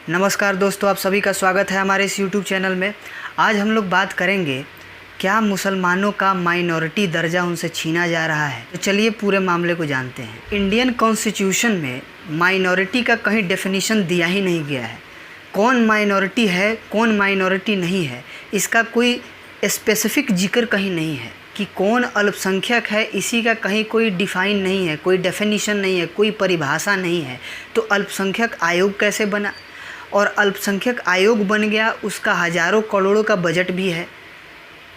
नमस्कार दोस्तों, आप सभी का स्वागत है हमारे इस YouTube चैनल में। आज हम लोग बात करेंगे क्या मुसलमानों का माइनॉरिटी दर्जा उनसे छीना जा रहा है। तो चलिए पूरे मामले को जानते हैं। इंडियन कॉन्स्टिट्यूशन में माइनॉरिटी का कहीं डेफिनेशन दिया ही नहीं गया है। कौन माइनॉरिटी है, कौन माइनॉरिटी नहीं है, इसका कोई स्पेसिफिक जिक्र कहीं नहीं है कि कौन अल्पसंख्यक है, इसी का कहीं कोई डिफ़ाइन नहीं है, कोई डेफिनेशन नहीं है, कोई परिभाषा नहीं है। तो अल्पसंख्यक आयोग कैसे बना, और अल्पसंख्यक आयोग बन गया, उसका हज़ारों करोड़ों का बजट भी है।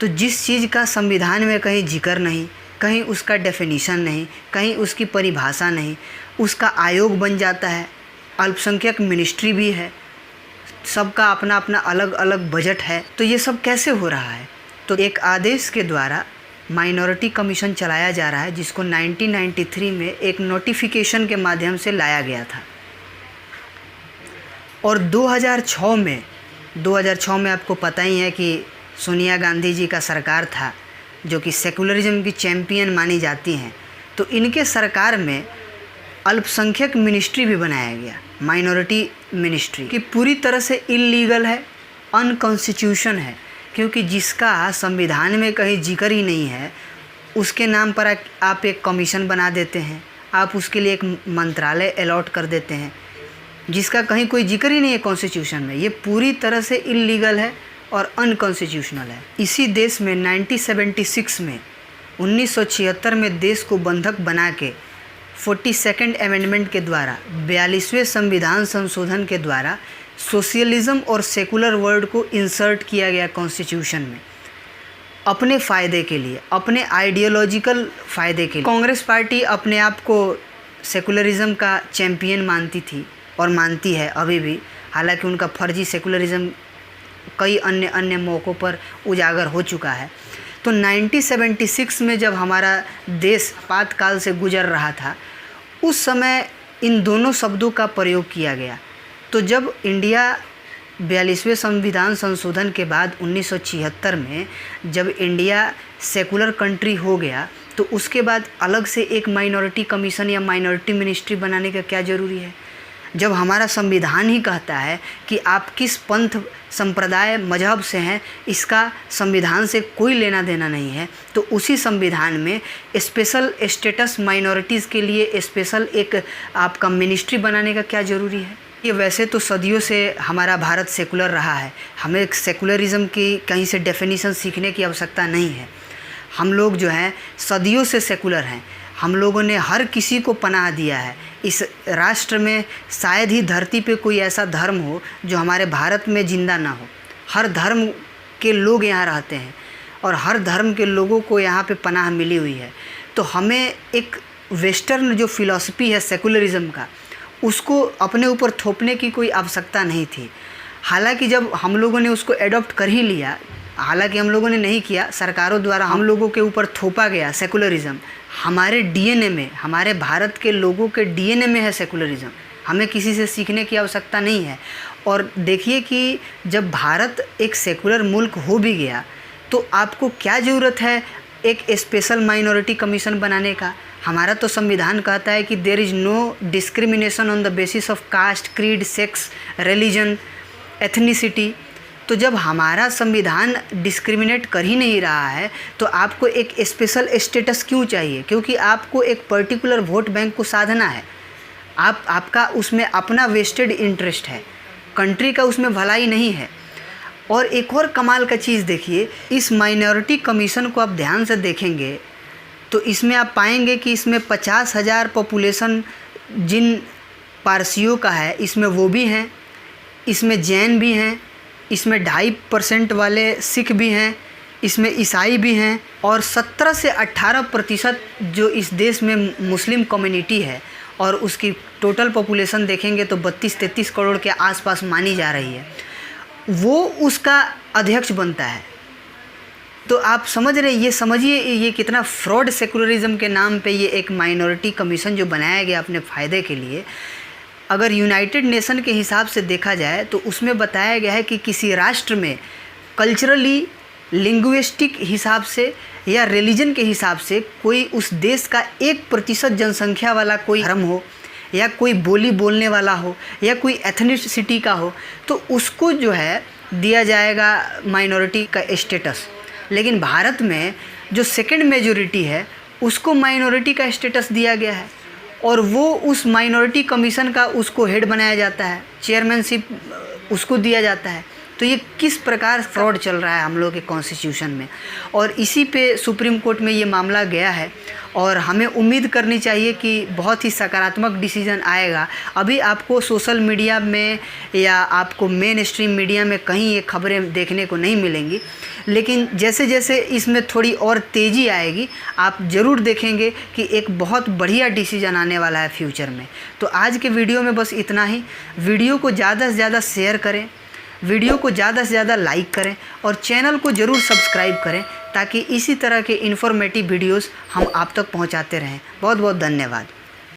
तो जिस चीज़ का संविधान में कहीं जिक्र नहीं, कहीं उसका डेफिनेशन नहीं, कहीं उसकी परिभाषा नहीं, उसका आयोग बन जाता है। अल्पसंख्यक मिनिस्ट्री भी है, सबका अपना अपना अलग अलग बजट है। तो ये सब कैसे हो रहा है? तो एक आदेश के द्वारा माइनॉरिटी कमीशन चलाया जा रहा है, जिसको 1993 में एक नोटिफिकेशन के माध्यम से लाया गया था। और 2006 में आपको पता ही है कि सोनिया गांधी जी का सरकार था, जो कि सेकुलरिज्म की चैम्पियन मानी जाती हैं। तो इनके सरकार में अल्पसंख्यक मिनिस्ट्री भी बनाया गया, माइनॉरिटी मिनिस्ट्री, कि पूरी तरह से इल्लीगल है, अनकॉन्स्टिट्यूशन है, क्योंकि जिसका संविधान में कहीं जिक्र ही नहीं है, उसके नाम पर आप एक कमीशन बना देते हैं, आप उसके लिए एक मंत्रालय अलॉट कर देते हैं, जिसका कहीं कोई जिक्र ही नहीं है कॉन्स्टिट्यूशन में। ये पूरी तरह से इल्लीगल है और अनकॉन्स्टिट्यूशनल है। इसी देश में 1976 में देश को बंधक बना के 42nd अमेंडमेंट के द्वारा, 42वें संविधान संशोधन के द्वारा सोशलिज्म और सेकुलर वर्ड को इंसर्ट किया गया कॉन्स्टिट्यूशन में, अपने फ़ायदे के लिए, अपने आइडियोलॉजिकल फ़ायदे के लिए। कांग्रेस पार्टी अपने आप को सेकुलरिज्म का चैम्पियन मानती थी और मानती है अभी भी, हालांकि उनका फर्जी सेकुलरिज्म कई अन्य मौक़ों पर उजागर हो चुका है। तो 1976 में जब हमारा देश आपातकाल से गुजर रहा था, उस समय इन दोनों शब्दों का प्रयोग किया गया। तो जब इंडिया 42वें संविधान संशोधन के बाद 1976 में जब इंडिया सेकुलर कंट्री हो गया, तो उसके बाद अलग से एक माइनॉरिटी कमीशन या माइनॉरिटी मिनिस्ट्री बनाने का क्या ज़रूरी है, जब हमारा संविधान ही कहता है कि आप किस पंथ, संप्रदाय, मजहब से हैं, इसका संविधान से कोई लेना देना नहीं है। तो उसी संविधान में स्पेशल स्टेटस माइनॉरिटीज़ के लिए स्पेशल एक आपका मिनिस्ट्री बनाने का क्या ज़रूरी है? ये वैसे तो सदियों से हमारा भारत सेकुलर रहा है, हमें सेकुलरिज्म की कहीं से डेफिनेशन सीखने की आवश्यकता नहीं है। हम लोग जो हैं सदियों से सेकुलर हैं, हम लोगों ने हर किसी को पनाह दिया है। इस राष्ट्र में शायद ही धरती पे कोई ऐसा धर्म हो जो हमारे भारत में ज़िंदा ना हो। हर धर्म के लोग यहाँ रहते हैं और हर धर्म के लोगों को यहाँ पे पनाह मिली हुई है। तो हमें एक वेस्टर्न जो फ़िलॉसफी है सेकुलरिज्म का, उसको अपने ऊपर थोपने की कोई आवश्यकता नहीं थी। हालांकि जब हम लोगों ने उसको एडॉप्ट कर ही लिया, हालांकि हम लोगों ने नहीं किया, सरकारों द्वारा हम लोगों के ऊपर थोपा गया सेकुलरिज्म। हमारे डीएनए में, हमारे भारत के लोगों के डीएनए में है सेकुलरिज्म, हमें किसी से सीखने की आवश्यकता नहीं है। और देखिए कि जब भारत एक सेकुलर मुल्क हो भी गया, तो आपको क्या ज़रूरत है एक स्पेशल माइनॉरिटी कमीशन बनाने का? हमारा तो संविधान कहता है कि there is no discrimination on the basis of caste, creed, sex, religion, ethnicity. तो जब हमारा संविधान डिस्क्रिमिनेट कर ही नहीं रहा है, तो आपको एक स्पेशल स्टेटस क्यों चाहिए? क्योंकि आपको एक पर्टिकुलर वोट बैंक को साधना है। आपका उसमें अपना वेस्टेड इंटरेस्ट है, कंट्री का उसमें भलाई नहीं है। और एक और कमाल का चीज़ देखिए, इस माइनॉरिटी कमीशन को आप ध्यान से देखेंगे तो इसमें आप पाएंगे कि इसमें 50,000 पॉपुलेशन जिन पारसियों का है, इसमें वो भी हैं, इसमें जैन भी हैं, इसमें 2.5% वाले सिख भी हैं, इसमें ईसाई भी हैं, और 17 से 18% जो इस देश में मुस्लिम कम्युनिटी है, और उसकी टोटल पॉपुलेशन देखेंगे तो 32-33 करोड़ के आसपास मानी जा रही है, वो उसका अध्यक्ष बनता है। तो आप समझ रहे, ये समझिए ये कितना फ्रॉड सेकुलरिज्म के नाम पे ये एक माइनॉरिटी कमीशन जो बनाया गया अपने फ़ायदे के लिए। अगर यूनाइटेड नेशन के हिसाब से देखा जाए तो उसमें बताया गया है कि किसी राष्ट्र में कल्चरली, लिंग्विस्टिक हिसाब से या रिलीजन के हिसाब से कोई उस देश का 1% जनसंख्या वाला कोई धर्म हो या कोई बोली बोलने वाला हो या कोई एथनिसिटी का हो, तो उसको जो है दिया जाएगा माइनॉरिटी का स्टेटस। लेकिन भारत में जो सेकंड मेजॉरिटी है उसको माइनॉरिटी का स्टेटस दिया गया है और वो उस माइनॉरिटी कमीशन का उसको हेड बनाया जाता है, चेयरमैनशिप उसको दिया जाता है। तो ये किस प्रकार फ्रॉड चल रहा है हम लोग के कॉन्स्टिट्यूशन में, और इसी पे सुप्रीम कोर्ट में ये मामला गया है और हमें उम्मीद करनी चाहिए कि बहुत ही सकारात्मक डिसीजन आएगा। अभी आपको सोशल मीडिया में या आपको मेन स्ट्रीम मीडिया में कहीं ये खबरें देखने को नहीं मिलेंगी, लेकिन जैसे जैसे इसमें थोड़ी और तेज़ी आएगी आप ज़रूर देखेंगे कि एक बहुत बढ़िया डिसीजन आने वाला है फ्यूचर में। तो आज के वीडियो में बस इतना ही। वीडियो को ज़्यादा से ज़्यादा शेयर करें, वीडियो को ज़्यादा से ज़्यादा लाइक करें और चैनल को ज़रूर सब्सक्राइब करें ताकि इसी तरह के इन्फॉर्मेटिव वीडियोस हम आप तक पहुंचाते रहें। बहुत बहुत धन्यवाद।